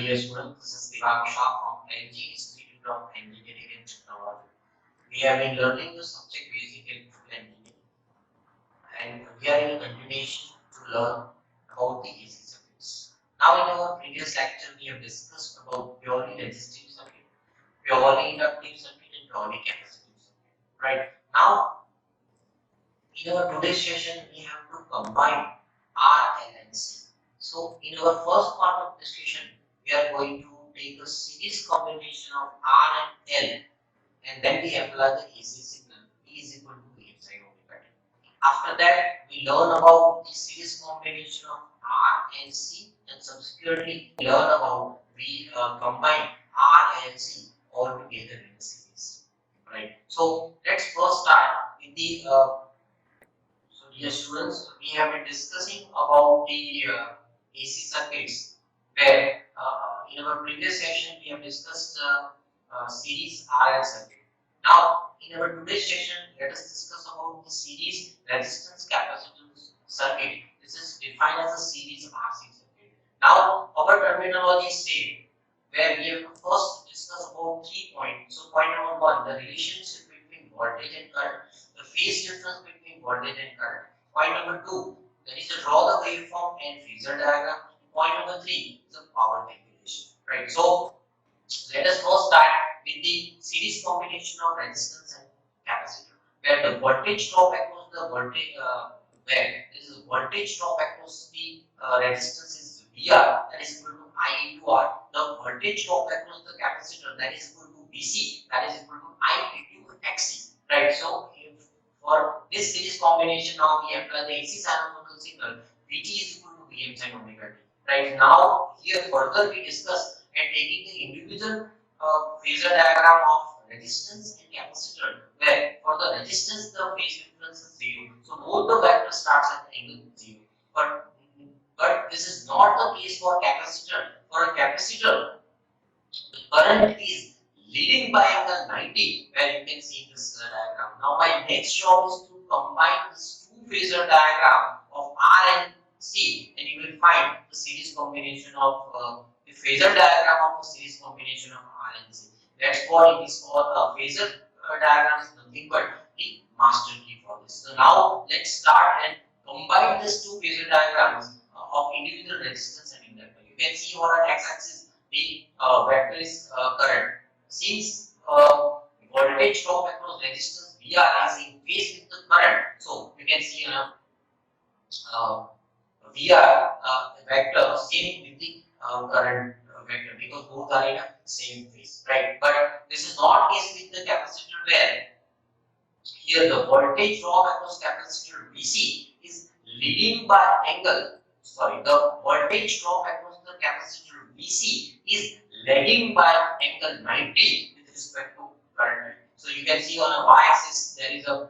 dear students, this is Divang Shah from LG Institute of Engineering and Technology. We have been learning the subject basic electrical engineering, and we are in a continuation to learn about the AC circuits. Now, in our previous lecture, we have discussed about purely resistive circuit, purely inductive circuit, and purely capacitive circuit. Right now, in our today's session, we have to combine R, L, and C. So, in our first part of discussion, we are going to take a series combination of R and L, and then we apply the AC signal E is equal to V sine omega t. After that, we learn about the series combination of R and C, and subsequently learn about we combine R and C all together in a series. Right. So, let's first start with the so, dear students, we have been discussing about the AC circuits, where in our previous session we have discussed series RL circuit. Now, in our today's session, let us discuss about the series resistance capacitance circuit. This is defined as a series RC circuit. Now, our terminology is same, where we have to first discuss about 3 points. So, point number 1, the relationship between voltage and current, the phase difference between voltage and current. Point number 2, that is to draw the waveform and phasor diagram. Point number 3 is the power calculation. Right. So let us first start with the series combination of resistance and capacitor, where the voltage drop across the voltage where this is voltage drop across the resistance is VR, that is equal to I into R. The voltage drop across the capacitor, that is equal to VC, that is equal to I into XC. Right. So if for this series combination, now we apply the AC sinusoidal signal, Vt is equal to Vm sin omega t. Right. Now here further we discuss and taking the individual phasor diagram of resistance and capacitor, where for the resistance the phase difference is 0. So both the vectors starts at the angle 0. But this is not the case for capacitor. For a capacitor, the current is leading by angle 90, where you can see this diagram. Now my next job is to combine this two phasor diagram of R and C, and you will find the series combination of the phasor diagram of the series combination of R and C. That's what it is called. Phasor diagram is nothing but the master key for this. So now let's start and combine these two phasor diagrams of individual resistance and inductance. You can see on the x-axis the vector is current. Since voltage drop across resistance VR is in phase with the current, so you can see VR vector same with the current vector, because both are in a same phase, right? But this is not case with the capacitor, where here the voltage drop across capacitor VC is leading by angle. Sorry, the voltage drop across the capacitor VC is lagging by angle 90 with respect to current. So you can see on a y-axis there is a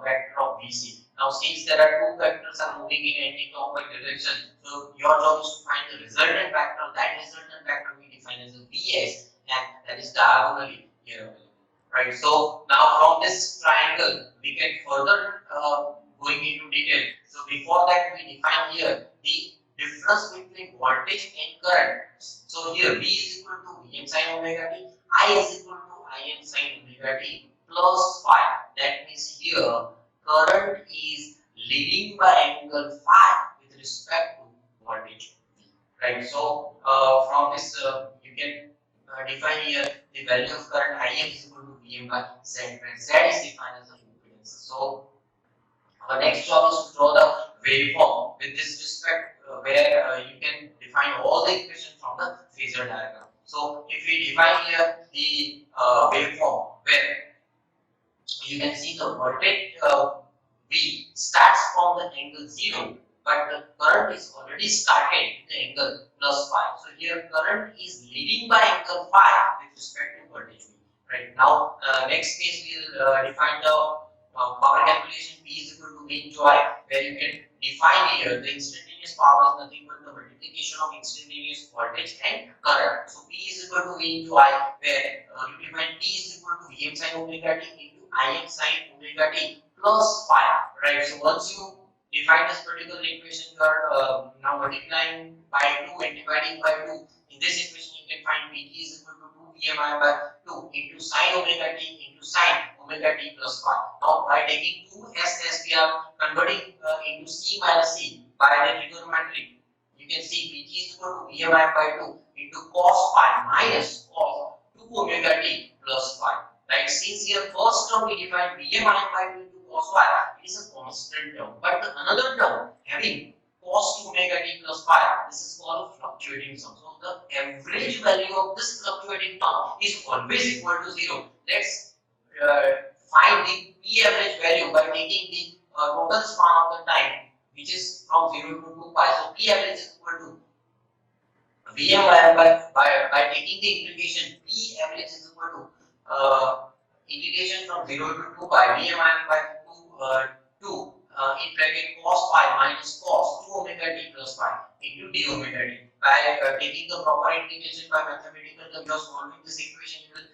vector of VC. Now since there are two vectors are moving in anti-clockwise direction, so your job is to find the resultant vector. That resultant vector we define as a Vs, and that is diagonally here available. Right. So now from this triangle we can further going into detail. So before that we define here the difference between voltage and current. So here V is equal to Vm sin omega t, I is equal to Im sin omega t plus phi. That means here current is leading by angle phi with respect to voltage V. Right. So from this you can define here the value of current Im is equal to Vm by Z, where Z is defined as the impedance. So our next job is to draw the waveform with this respect, where you can define all the equations from the phasor diagram. So if we define here the waveform, where you can see the voltage V starts from the angle 0, but the current is already started with the angle plus phi. So here current is leading by angle phi with respect to voltage V. Right. Now next case we will define the power calculation. P is equal to V into I, where you can define here the instantaneous power is nothing but the multiplication of instantaneous voltage and current. So P is equal to V into I, where you define P is equal to Vm sin omega t into Im sin omega t plus phi. Right. So once you define this particular equation, you are now multiplying by 2 and dividing by 2. In this equation, you can find Pt is equal to 2 Vmi by 2 into sin omega t into sin omega t plus phi. Now, by taking 2 as we are converting into c minus c by the trigonometry, you can see Pt is equal to Vmi by 2 into cos phi minus cos 2 omega t plus phi. Right? Since here first term we define Vmi by 2 into cos phi, it is a constant term. But another term having cos 2 omega t plus phi, this is called a fluctuating sum. So the average value of this fluctuating term is always equal to 0. Let's find the P average value by taking the total span of the time, which is from 0 to 2 pi. So P average is equal to Vm by taking the integration. P average is equal to integration from 0 to 2 pi Vm by 2 in bracket cos pi minus cos 2 omega t plus pi into d omega t. By taking the proper integration by mathematical terms of solving this equation, you will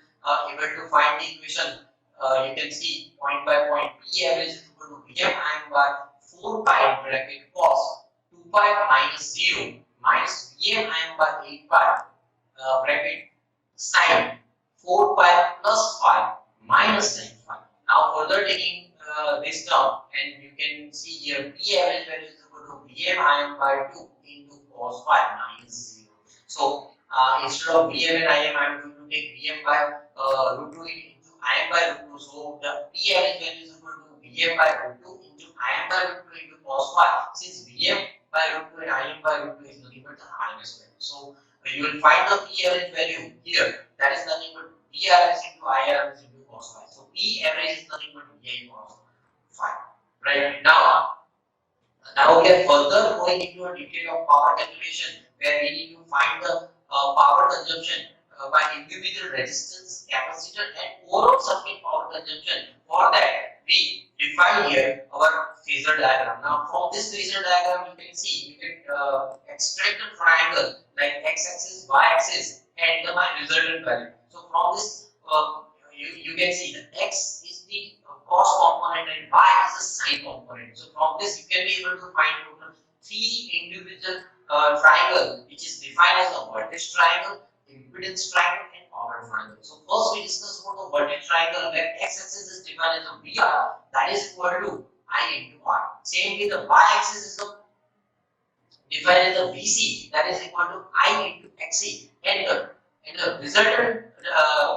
able to find the equation. You can see point by point P average is equal to Vm by 4 pi in bracket cos 2 pi minus 0 minus Vm by 8 pi bracket sin 4 pi plus phi minus sin phi. Now further taking this term, and you can see here P average value is equal to Vm by 2 into cos phi minus 0. So instead of Vm and Im, I am going to take Vm by root 2 into Im by root 2. So the P average value is equal to Vm by root 2 into Im by root 2 into cos phi. Since Vm by root 2 and Im by root 2 is nothing but the RMS value. So you will find the P average value here. That is nothing but P average into I average into cos phi. So P average is nothing but Vi cos phi. Right now we are further going into a detail of power calculation, where we need to find the power consumption by individual resistance, capacitor, and overall circuit power consumption. For that, we define here our phasor diagram. Now, from this phasor diagram, you can see you can extract a triangle like x-axis, y-axis, and the resultant value. So, from this, you can see that x is the cos component and y is the sine component. So, from this, you can be able to find total 3 individual triangle, which is defined as a vertex triangle, impedance triangle, and power triangle. So first we discuss about the vertex triangle, where x-axis is defined as a VR, that is equal to I into R. Same with the y-axis is defined as a VC, that is equal to I into XC, and the resultant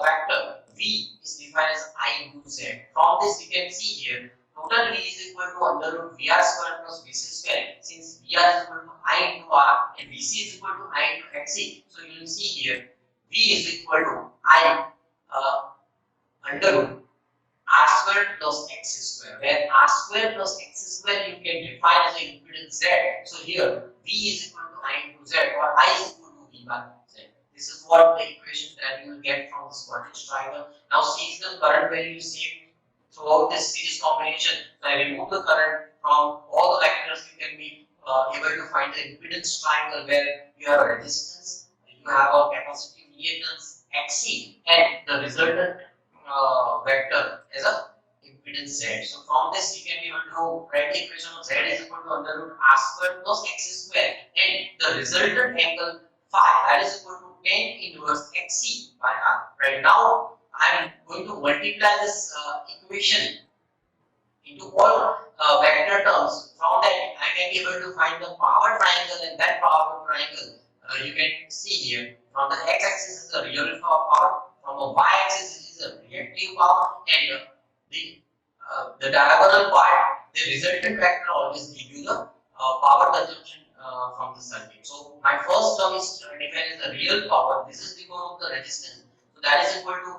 factor V is defined as I into Z. From this you can see here total V is equal to under root VR square plus VC square. Since VR is equal to I into R and VC is equal to I into XC, so you will see here V is equal to I under root R square plus X square, where R square plus X square you can define as an impedance Z. So here V is equal to I into Z, or I is equal to V by Z. This is what the equation that you will get from this vertex triangle. Now since the current value is same throughout this series combination, so I remove the current from all the vectors, you can be able to find the impedance triangle, where you have a resistance, you have a capacitive reactance Xc, and the resultant vector as a impedance Z. So from this you can be able to write the equation of Z is equal to under root R square plus X square, and the resultant angle phi, that is equal to tan inverse Xc by R. Right now I am going to multiply this equation into all vector terms. From that I can be able to find the power triangle, and that power triangle you can see here from the x-axis is the real power, from the y-axis it is a reactive power, and the diagonal part, the resultant vector always give you the power consumption from the circuit. So my first term is defined as the real power. This is because of the resistance. So that is equal to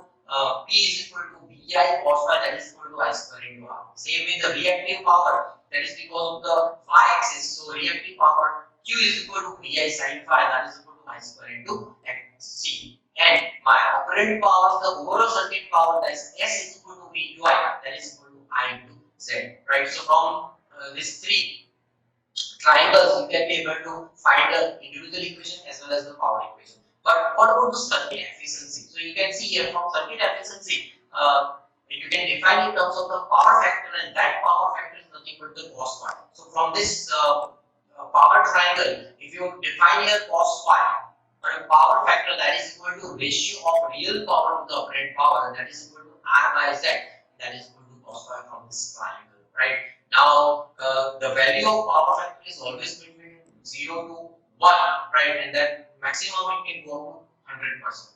P is equal to Vi cos phi, that is equal to I square into R. Same with the reactive power, that is because of the y-axis. So reactive power Q is equal to Vi sin phi, that is equal to I square into Xc. And my operant power is the overall circuit power, that is S is equal to V into I, that is equal to I into Z. Right. So from these three triangles, you can be able to find the individual equation as well as the power equation. But what about the circuit efficiency? So you can see here from circuit efficiency, you can define in terms of the power factor, and that power factor is nothing but the cos phi. So from this power triangle, if you define your cos phi or a power factor that is equal to ratio of real power to the apparent power, that is equal to R by Z, that is equal to cos phi from this triangle, right? Now, the value of power factor is always between 0 to 1, right? And then maximum it can go to 100%,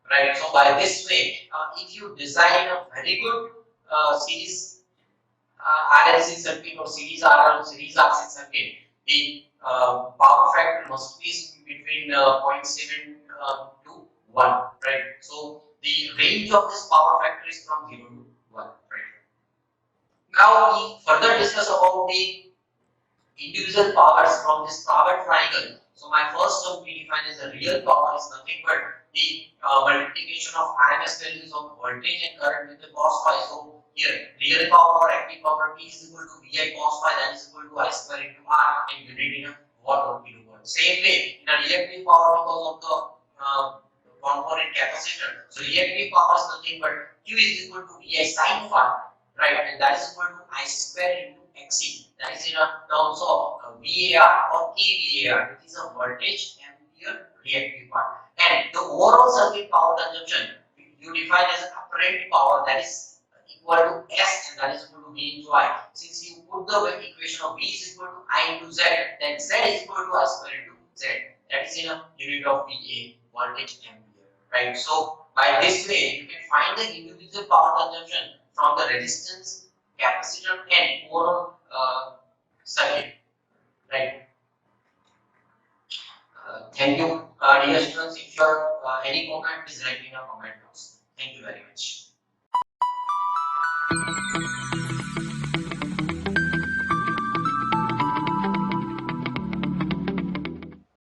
right? So by this way, if you design a very good series RLC circuit or series RL, series RC circuit, the power factor must be between 0.7 to 1, right? So the range of this power factor is from 0 to 1, right? Now we further discuss about the individual powers from this power triangle. So my first term we define as the real power is nothing but the multiplication of RMS values of voltage and current with the cos phi. So here real power or active power P is equal to VI cos phi, that is equal to I square into R, and unit in a watt or kilowatt. Same way in a reactive power, because of the component capacitor. So reactive power is nothing but Q is equal to VI sin phi, right? And that is equal to I square into XC. That is in terms of VAR or kVAR. It is a voltage ampere reactive part. And the overall circuit power consumption you define as apparent power, that is equal to S, and that is equal to V into I. Since you put the equation of V is equal to I into Z, then Z is equal to I square into Z. That is in a unit of VA, voltage ampere, right? So by this way, you can find the individual power consumption from the resistance, capacitor, and overall circuit, right? Thank you, dear students. If you have any comment, please write in the comment box. Thank you very much.